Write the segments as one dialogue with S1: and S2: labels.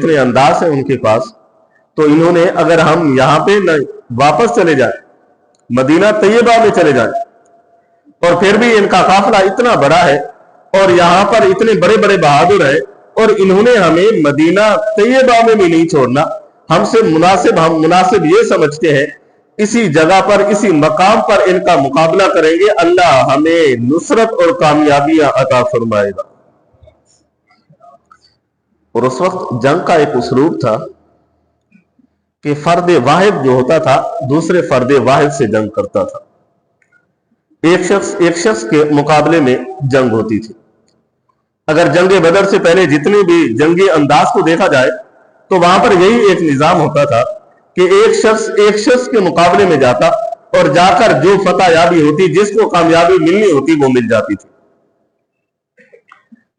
S1: اتنے انداز ہیں ان کے پاس، تو انہوں نے اگر ہم یہاں پہ واپس چلے جائیں، مدینہ طیبہ میں چلے جائیں، اور پھر بھی ان کا قافلہ اتنا بڑا ہے اور یہاں پر اتنے بڑے بڑے بہادر ہیں، اور انہوں نے ہمیں مدینہ طیبہ میں بھی نہیں چھوڑنا، ہم مناسب یہ سمجھتے ہیں اسی جگہ پر، اسی مقام پر ان کا مقابلہ کریں گے، اللہ ہمیں نصرت اور کامیابیاں عطا فرمائے گا۔ اور اس وقت جنگ کا ایک اسلوب تھا کہ فرد واحد جو ہوتا تھا دوسرے فرد واحد سے جنگ کرتا تھا، ایک شخص کے مقابلے میں جنگ ہوتی تھی۔ اگر جنگ بدر سے پہلے جتنے بھی جنگی انداز کو دیکھا جائے تو وہاں پر یہی ایک نظام ہوتا تھا کہ ایک شخص کے مقابلے میں جاتا اور جا کر جو فتح یابی ہوتی، جس کو کامیابی ملنی ہوتی، وہ مل جاتی تھی۔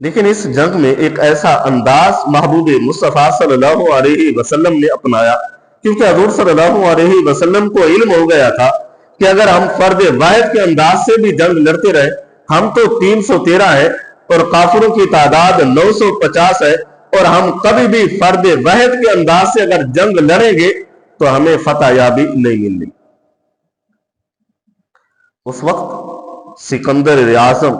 S1: لیکن اس جنگ میں ایک ایسا انداز محبوب مصطفیٰ صلی اللہ علیہ وسلم نے اپنایا، کیونکہ حضور صلی اللہ علیہ وسلم کو علم ہو گیا تھا کہ اگر ہم فرد واحد کے انداز سے بھی جنگ لڑتے رہے، ہم تو 313 ہے اور کافروں کی تعداد 950 ہے، اور ہم کبھی بھی فرد واحد کے انداز سے اگر جنگ لڑیں گے تو ہمیں فتح یابی نہیں ملنی۔ اس وقت سکندر اعظم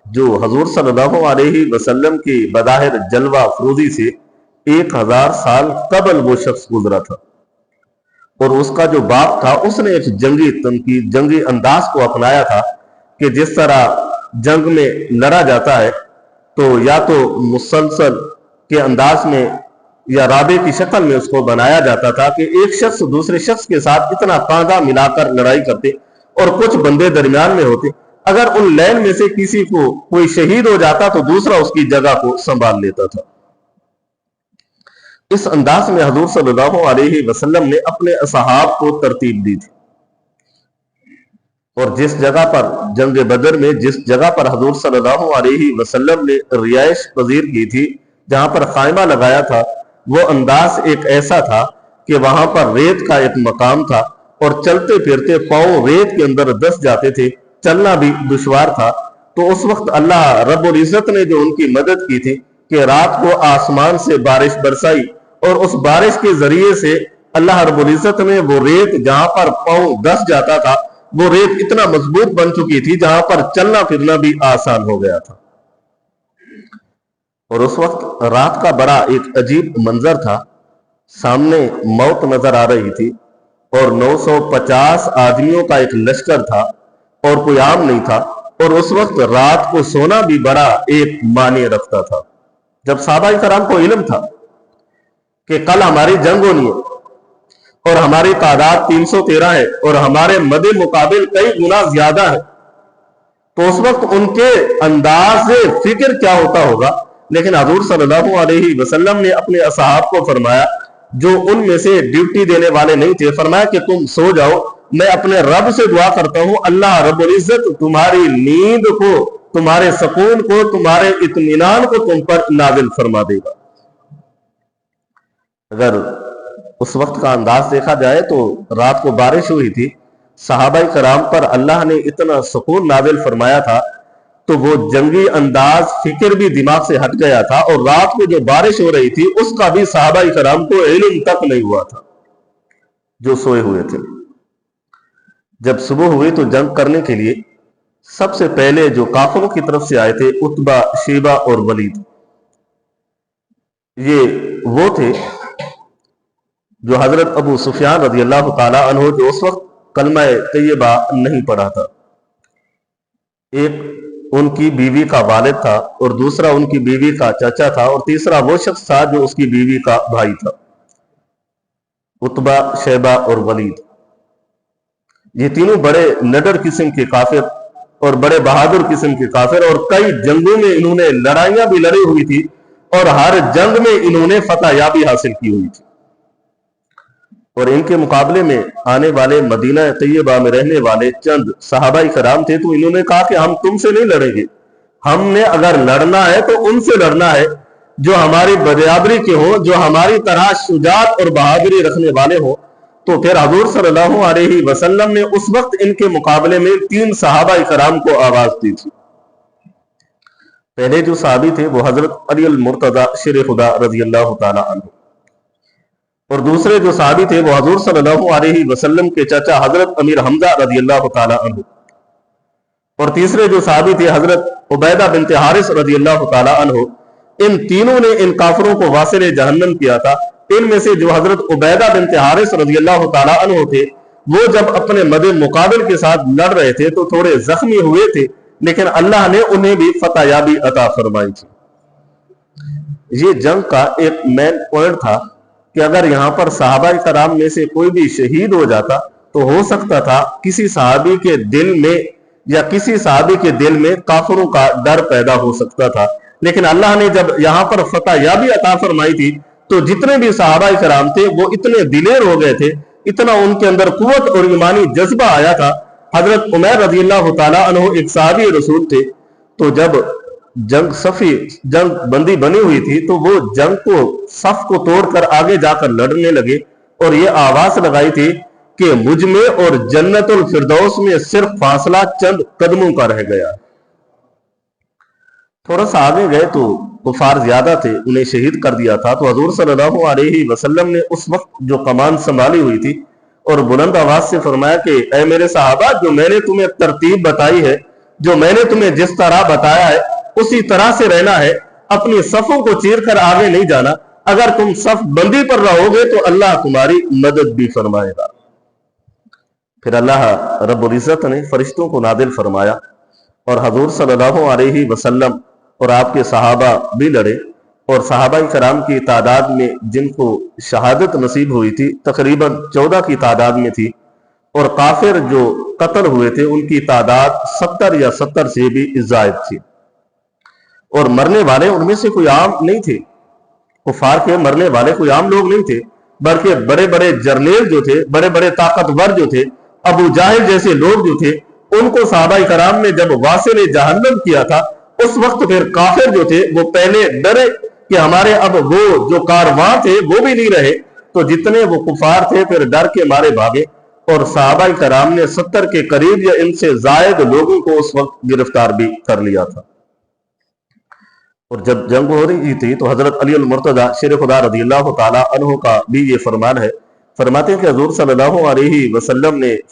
S1: جو حضور صلی اللہ علیہ وسلم کی بظاہر جلوہ فروزی سے 1000 سال قبل وہ شخص گزرا تھا، اور اس کا جو باپ تھا اس نے ایک جنگی انداز کو اپنایا تھا کہ جس طرح جنگ میں لڑا جاتا ہے تو یا تو مسلسل کے انداز میں یا رابطے کی شکل میں اس کو بنایا جاتا تھا کہ ایک شخص دوسرے شخص کے ساتھ اتنا کاندھا ملا کر لڑائی کرتے، اور کچھ بندے درمیان میں ہوتے، اگر ان لین میں سے کسی کو کوئی شہید ہو جاتا تو دوسرا اس کی جگہ کو سنبھال لیتا تھا۔ اس انداز میں حضور صلی اللہ علیہ وسلم نے اپنے اصحاب کو ترتیب دی تھی، اور جس جگہ پر جنگ بدر میں جس جگہ پر حضور صلی اللہ علیہ وسلم نے رہائش پذیر کی تھی، جہاں پر خیمہ لگایا تھا، وہ انداز ایک ایسا تھا کہ وہاں پر ریت کا ایک مقام تھا، اور چلتے پھرتے پاؤں ریت کے اندر دس جاتے تھے، چلنا بھی دشوار تھا۔ تو اس وقت اللہ رب العزت نے جو ان کی مدد کی تھی کہ رات کو آسمان سے بارش برسائی، اور اس بارش کے ذریعے سے اللہ رب العزت نے وہ ریت جہاں پر پاؤں دس جاتا تھا، وہ ریت اتنا مضبوط بن چکی تھی جہاں پر چلنا پھرنا بھی آسان ہو گیا تھا۔ اور اس وقت رات کا بڑا ایک عجیب منظر تھا، سامنے موت نظر آ رہی تھی، اور 950 آدمیوں کا ایک لشکر تھا، اور کوئی عام نہیں تھا، اور اس وقت رات کو سونا بھی بڑا ایک معنی رکھتا تھا۔ جب صحابہ کرام کو علم تھا کہ کل ہماری جنگ ہونی ہے اور ہماری تعداد 313 ہے اور ہمارے مد مقابل کئی گنا زیادہ ہے، تو اس وقت ان کے انداز فکر کیا ہوتا ہوگا، لیکن حضور صلی اللہ علیہ وسلم نے اپنے اصحاب کو فرمایا، جو ان میں سے ڈیوٹی دینے والے نہیں تھے، فرمایا کہ تم سو جاؤ، میں اپنے رب سے دعا کرتا ہوں اللہ رب العزت تمہاری نیند کو، تمہارے سکون کو، تمہارے اطمینان کو تم پر نازل فرما دے گا۔ اگر اس وقت کا انداز دیکھا جائے تو رات کو بارش ہوئی تھی، صحابہ کرام پر اللہ نے اتنا سکون نازل فرمایا تھا، تو وہ جنگی انداز فکر بھی دماغ سے ہٹ گیا تھا، اور رات کو جو بارش ہو رہی تھی اس کا بھی صحابہ کرام کو علم تک نہیں ہوا تھا، جو سوئے ہوئے تھے۔ جب صبح ہوئی تو جنگ کرنے کے لیے سب سے پہلے جو کافروں کی طرف سے آئے تھے عتبہ، شیبہ اور ولید، یہ وہ تھے جو حضرت ابو سفیان رضی اللہ تعالی عنہ، جو اس وقت کلمہ طیبہ نہیں پڑھا تھا، ایک ان کی بیوی کا والد تھا، اور دوسرا ان کی بیوی کا چچا تھا، اور تیسرا وہ شخص تھا جو اس کی بیوی کا بھائی تھا۔ عتبہ، شیبہ اور ولید، یہ تینوں بڑے نڈر قسم کے کافر اور بڑے بہادر قسم کے کافر، اور کئی جنگوں میں انہوں نے لڑائیاں بھی لڑی ہوئی تھی، اور ہر جنگ میں انہوں نے فتح یابی حاصل کی ہوئی تھی۔ اور ان کے مقابلے میں آنے والے مدینہ طیبہ میں رہنے والے چند صحابہ کرام تھے، تو انہوں نے کہا کہ ہم تم سے نہیں لڑیں گے، ہم نے اگر لڑنا ہے تو ان سے لڑنا ہے جو ہماری برابری کے ہوں، جو ہماری طرح شجاعت اور بہادری رکھنے والے ہوں۔ تو پھر حضور صلی اللہ علیہ وسلم نے اس وقت ان کے مقابلے میں 3 صحابہ کرام کو آواز دی تھی۔ پہلے جو صحابی تھے وہ حضرت علی المرتضی شیر خدا رضی اللہ تعالی عنہ، اور دوسرے جو صحابی تھے وہ حضور صلی اللہ علیہ وسلم کے چچا حضرت امیر حمزہ رضی اللہ تعالی عنہ، اور تیسرے جو صحابی تھے حضرت عبیدہ بنت حارث رضی اللہ تعالی عنہ۔ ان تینوں نے ان کافروں کو واصل جہنم کیا تھا۔ ان میں سے جو حضرت عبیدہ بنت حارث رضی اللہ تعالی عنہ تھے، وہ جب اپنے مد مقابل کے ساتھ لڑ رہے تھے تو تھوڑے زخمی ہوئے تھے، لیکن اللہ نے انہیں بھی فتح یابی عطا فرمائی تھی۔ یہ جنگ کا ایک مین پوائنٹ تھا کہ اگر یہاں پر صحابہ کرام میں سے کوئی بھی شہید ہو جاتا تو ہو سکتا تھا کسی صحابی کے دل میں یا کسی صحابی کے دل میں کافروں کا ڈر پیدا ہو سکتا تھا، لیکن اللہ نے جب یہاں پر فتح یابی عطا فرمائی تھی تو جتنے بھی صحابہ کرام تھے وہ اتنے دلیر ہو گئے تھے، اتنا ان کے اندر قوت اور ایمانی جذبہ آیا تھا۔ حضرت عمیر رضی اللہ تعالی عنہ ایک صحابی رسول تھے، تو جب جنگ بندی بنی ہوئی تھی تو وہ جنگ کو صف کو توڑ کر آگے جا کر لڑنے لگے اور یہ آواز لگائی تھی کہ مجھ میں اور جنت الفردوس میں صرف فاصلہ چند قدموں کا رہ گیا۔ تھوڑا سا آگے گئے تو کفار زیادہ تھے، انہیں شہید کر دیا تھا۔ تو حضور صلی اللہ علیہ وسلم نے اس وقت جو کمان سنبھالی ہوئی تھی اور بلند آواز سے فرمایا کہ اے میرے صحابہ، جو میں نے تمہیں ترتیب بتائی ہے، جو میں نے تمہیں جس طرح بتایا ہے اسی طرح سے رہنا ہے، اپنی صفوں کو چیر کر آگے نہیں جانا۔ اگر تم صف بندی پر رہو گے تو اللہ تمہاری مدد بھی فرمائے گا۔ پھر اللہ رب العزت نے فرشتوں کو نازل فرمایا اور حضور صلی اللہ علیہ وسلم اور آپ کے صحابہ بھی لڑے، اور صحابہ کرام کی تعداد میں جن کو شہادت نصیب ہوئی تھی تقریباً 14 کی تعداد میں تھی، اور کافر جو قتل ہوئے تھے ان کی تعداد 70 یا 70 سے بھی زائد تھی، اور مرنے والے ان میں سے کوئی عام نہیں تھے۔ کفار کے مرنے والے کوئی عام لوگ نہیں تھے، بلکہ بڑے بڑے جرنیل جو تھے، بڑے بڑے طاقتور جو تھے، ابو جاہل جیسے لوگ جو تھے، ان کو صحابہ کرام نے جب واصل جہنم کیا تھا اس وقت پھر کافر جو تھے وہ پہلے ڈرے کہ ہمارے اب وہ جو کارواں تھے وہ بھی نہیں رہے، تو جتنے وہ کفار تھے پھر ڈر کے مارے بھاگے، اور صحابہ کرام نے 70 کے قریب یا ان سے زائد لوگوں کو اس وقت گرفتار بھی کر لیا تھا۔ اور جب جنگ ہو رہی تھی تو حضرت علی المرتضی شیر خدا رضی اللہ تعالی عنہ کا بھی یہ فرمان ہے، فرماتے ہیں کہ حضور صلی اللہ علیہ وسلم نے